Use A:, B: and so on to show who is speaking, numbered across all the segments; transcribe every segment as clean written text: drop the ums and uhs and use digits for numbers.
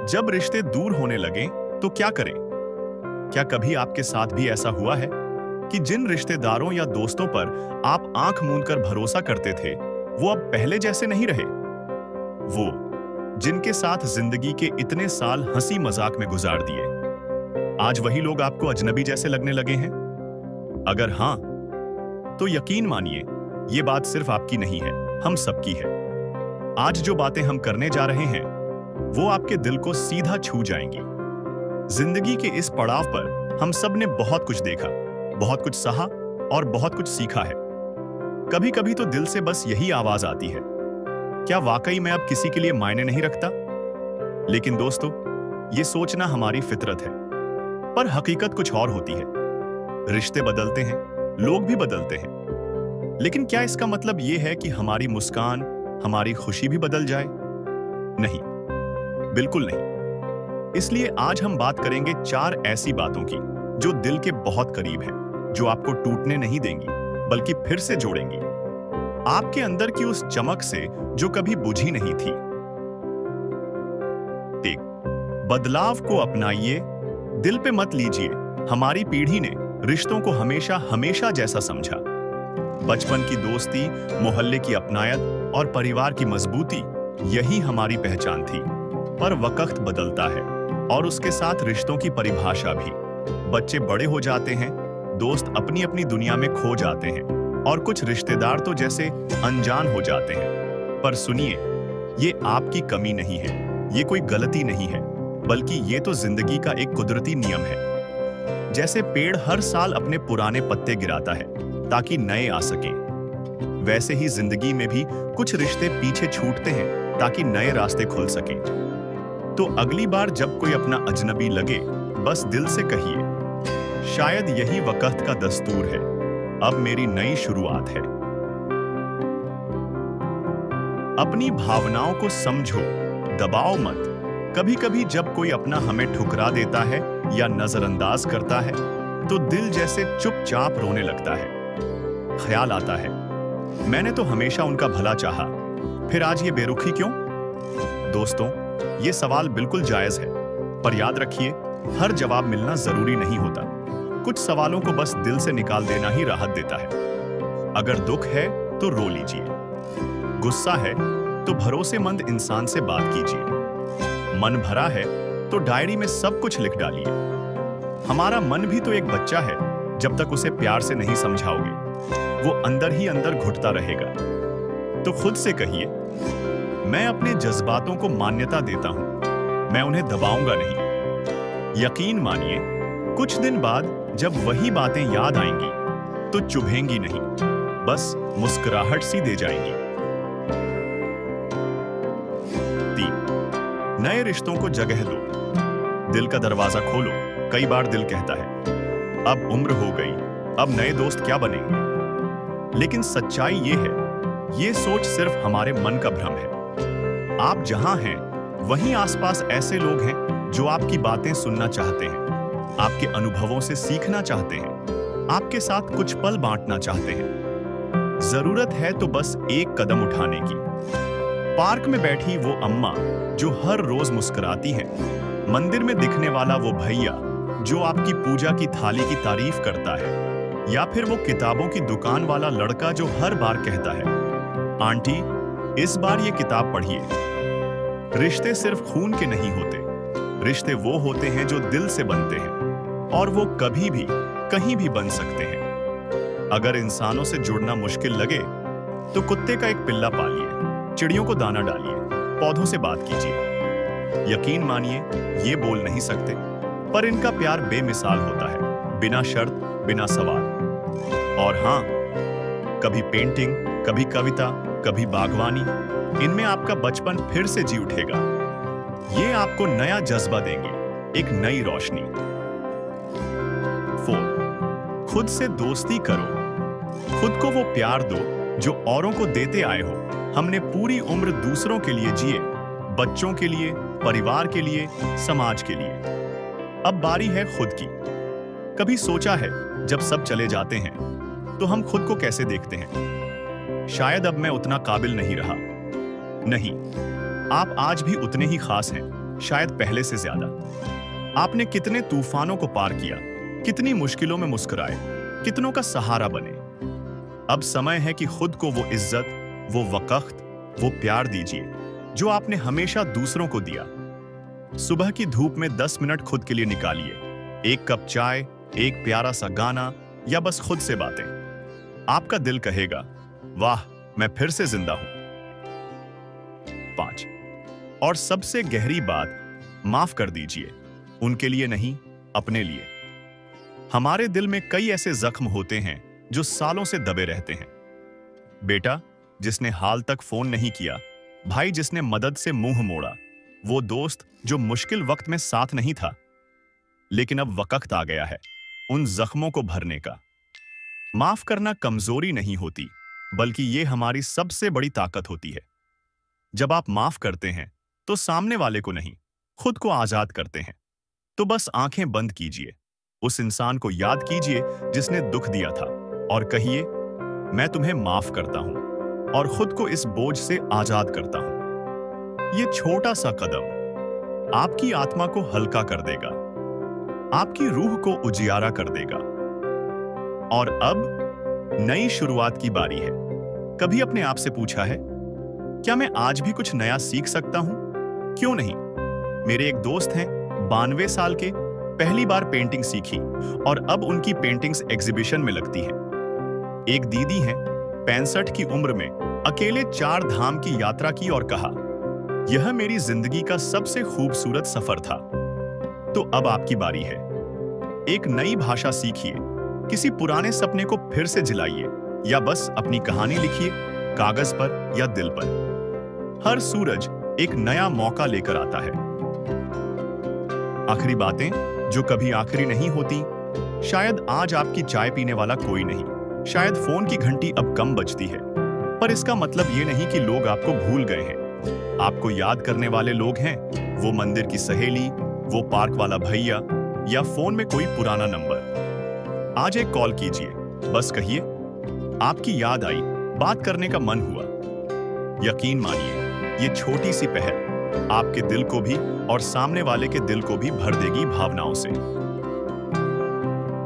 A: जब रिश्ते दूर होने लगे तो क्या करें? क्या कभी आपके साथ भी ऐसा हुआ है कि जिन रिश्तेदारों या दोस्तों पर आप आंख मूंद कर भरोसा करते थे, वो अब पहले जैसे नहीं रहे? वो जिनके साथ जिंदगी के इतने साल हंसी मजाक में गुजार दिए, आज वही लोग आपको अजनबी जैसे लगने लगे हैं? अगर हां, तो यकीन मानिए, ये बात सिर्फ आपकी नहीं है, हम सबकी है। आज जो बातें हम करने जा रहे हैं, वो आपके दिल को सीधा छू जाएंगी। जिंदगी के इस पड़ाव पर हम सब ने बहुत कुछ देखा, बहुत कुछ सहा और बहुत कुछ सीखा है। कभी कभी तो दिल से बस यही आवाज आती है, क्या वाकई मैं अब किसी के लिए मायने नहीं रखता? लेकिन दोस्तों, ये सोचना हमारी फितरत है, पर हकीकत कुछ और होती है। रिश्ते बदलते हैं, लोग भी बदलते हैं, लेकिन क्या इसका मतलब यह है कि हमारी मुस्कान, हमारी खुशी भी बदल जाए? नहीं, बिल्कुल नहीं। इसलिए आज हम बात करेंगे 4 ऐसी बातों की जो दिल के बहुत करीब हैं, जो आपको टूटने नहीं देंगी बल्कि फिर से जोड़ेंगी आपके अंदर की उस चमक से जो कभी बुझी नहीं थी। 1. बदलाव को अपनाइए, दिल पे मत लीजिए। हमारी पीढ़ी ने रिश्तों को हमेशा हमेशा जैसा समझा। बचपन की दोस्ती, मोहल्ले की अपनायत और परिवार की मजबूती, यही हमारी पहचान थी। पर वक्त बदलता है और उसके साथ रिश्तों की परिभाषा भी। बच्चे बड़े हो जाते हैं, दोस्त अपनी अपनी दुनिया में खो जाते हैं और कुछ रिश्तेदार तो जैसे अनजान हो जाते हैं। पर सुनिए, ये आपकी कमी नहीं है, ये कोई गलती नहीं है, बल्कि ये तो जिंदगी का एक कुदरती नियम है। जैसे पेड़ हर साल अपने पुराने पत्ते गिराता है ताकि नए आ सकें, वैसे ही जिंदगी में भी कुछ रिश्ते पीछे छूटते हैं ताकि नए रास्ते खुल सकें। तो अगली बार जब कोई अपना अजनबी लगे, बस दिल से कहिए, शायद यही वक्त का दस्तूर है, अब मेरी नई शुरुआत है। अपनी भावनाओं को समझो, दबाओ मत। कभी कभी जब कोई अपना हमें ठुकरा देता है या नजरअंदाज करता है, तो दिल जैसे चुपचाप रोने लगता है। ख्याल आता है, मैंने तो हमेशा उनका भला चाहा, फिर आज ये बेरुखी क्यों? दोस्तों, ये सवाल बिल्कुल जायज है, पर याद रखिए, हर जवाब मिलना जरूरी नहीं होता। कुछ सवालों को बस दिल से निकाल देना ही राहत देता है। अगर दुख है तो रो लीजिए, गुस्सा है तो भरोसेमंद इंसान से बात कीजिए, मन भरा है तो डायरी में सब कुछ लिख डालिए। हमारा मन भी तो एक बच्चा है, जब तक उसे प्यार से नहीं समझाओगे, वो अंदर ही अंदर घुटता रहेगा। तो खुद से कहिए, मैं अपने जज्बातों को मान्यता देता हूं, मैं उन्हें दबाऊंगा नहीं। यकीन मानिए, कुछ दिन बाद जब वही बातें याद आएंगी तो चुभेंगी नहीं, बस मुस्कुराहट सी दे जाएंगी। 3. नए रिश्तों को जगह दो, दिल का दरवाजा खोलो। कई बार दिल कहता है, अब उम्र हो गई, अब नए दोस्त क्या बनेंगे? लेकिन सच्चाई ये है, ये सोच सिर्फ हमारे मन का भ्रम है। आप जहां हैं, वहीं आसपास ऐसे लोग हैं जो आपकी बातें सुनना चाहते हैं, आपके अनुभवों से सीखना चाहते हैं, आपके साथ कुछ पल बांटना चाहते हैं। जरूरत है तो बस एक कदम उठाने की। पार्क में बैठी वो अम्मा जो हर रोज मुस्कुराती है, मंदिर में दिखने वाला वो भैया जो आपकी पूजा की थाली की तारीफ करता है, या फिर वो किताबों की दुकान वाला लड़का जो हर बार कहता है, आंटी, इस बार ये किताब पढ़िए। रिश्ते सिर्फ खून के नहीं होते, रिश्ते वो होते हैं जो दिल से बनते हैं, और वो कभी भी कहीं भी बन सकते हैं। अगर इंसानों से जुड़ना मुश्किल लगे तो कुत्ते का एक पिल्ला पालिए, चिड़ियों को दाना डालिए, पौधों से बात कीजिए। यकीन मानिए, ये बोल नहीं सकते, पर इनका प्यार बेमिसाल होता है, बिना शर्त, बिना सवाल। और हां, कभी पेंटिंग, कभी कविता, कभी बागवानी, इनमें आपका बचपन फिर से जी उठेगा। ये आपको नया जज्बा देंगे, एक नई रोशनी। 4. खुद से दोस्ती करो, खुद को वो प्यार दो जो औरों को देते आए हो। हमने पूरी उम्र दूसरों के लिए जिए, बच्चों के लिए, परिवार के लिए, समाज के लिए। अब बारी है खुद की। कभी सोचा है, जब सब चले जाते हैं तो हम खुद को कैसे देखते हैं? शायद अब मैं उतना काबिल नहीं रहा। नहीं, आप आज भी उतने ही खास हैं, शायद पहले से ज्यादा। आपने कितने तूफानों को पार किया, कितनी मुश्किलों में मुस्कुराए, कितनों का सहारा बने। अब समय है कि खुद को वो इज्जत, वो वक़्त, वो प्यार दीजिए जो आपने हमेशा दूसरों को दिया। सुबह की धूप में 10 मिनट खुद के लिए निकालिए। एक कप चाय, एक प्यारा सा गाना या बस खुद से बातें। आपका दिल कहेगा, वाह, मैं फिर से जिंदा हूं। 5 और सबसे गहरी बात, माफ कर दीजिए। उनके लिए नहीं, अपने लिए। हमारे दिल में कई ऐसे जख्म होते हैं जो सालों से दबे रहते हैं। बेटा जिसने हाल तक फोन नहीं किया, भाई जिसने मदद से मुंह मोड़ा, वो दोस्त जो मुश्किल वक्त में साथ नहीं था। लेकिन अब वक्त आ गया है उन जख्मों को भरने का। माफ करना कमजोरी नहीं होती, बल्कि ये हमारी सबसे बड़ी ताकत होती है। जब आप माफ करते हैं तो सामने वाले को नहीं, खुद को आजाद करते हैं। तो बस आंखें बंद कीजिए, उस इंसान को याद कीजिए जिसने दुख दिया था और कहिए, मैं तुम्हें माफ करता हूं और खुद को इस बोझ से आजाद करता हूं। ये छोटा सा कदम आपकी आत्मा को हल्का कर देगा, आपकी रूह को उजियारा कर देगा। और अब नई शुरुआत की बारी है। कभी अपने आप से पूछा है, क्या मैं आज भी कुछ नया सीख सकता हूं? क्यों नहीं? मेरे एक दोस्त हैं, 92 साल के, पहली बार पेंटिंग सीखी और अब उनकी पेंटिंग्स एग्जीबिशन में लगती हैं। एक दीदी हैं, 65 की उम्र में, अकेले 4 धाम की यात्रा की और कहा, यह मेरी जिंदगी का सबसे खूबसूरत सफर था। तो अब आपकी बारी है। एक नई भाषा सीखिए, किसी पुराने सपने को फिर से जिलाइए या बस अपनी कहानी लिखिए, कागज पर या दिल पर। हर सूरज एक नया मौका लेकर आता है। आखिरी बातें जो कभी आखिरी नहीं होती। शायद आज आपकी चाय पीने वाला कोई नहीं, शायद फोन की घंटी अब कम बजती है, पर इसका मतलब ये नहीं कि लोग आपको भूल गए हैं। आपको याद करने वाले लोग हैं, वो मंदिर की सहेली, वो पार्क वाला भैया या फोन में कोई पुराना नंबर। आज एक कॉल कीजिए, बस कहिए, आपकी याद आई, बात करने का मन हुआ। यकीन मानिए, ये छोटी सी पहल आपके दिल को भी और सामने वाले के दिल को भी भर देगी भावनाओं से।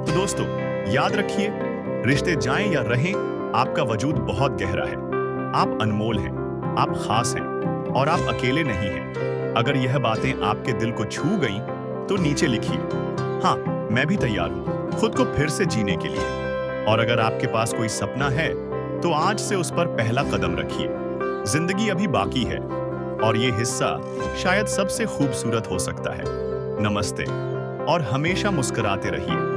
A: तो दोस्तों, याद रखिए, रिश्ते जाएं या रहें, आपका वजूद बहुत गहरा है। आप अनमोल हैं, आप खास हैं और आप अकेले नहीं हैं। अगर यह बातें आपके दिल को छू गईं, तो नीचे लिखिए, हाँ, मैं भी तैयार हूं खुद को फिर से जीने के लिए। और अगर आपके पास कोई सपना है, तो आज से उस पर पहला कदम रखिए। जिंदगी अभी बाकी है और ये हिस्सा शायद सबसे खूबसूरत हो सकता है। नमस्ते और हमेशा मुस्कुराते रहिए।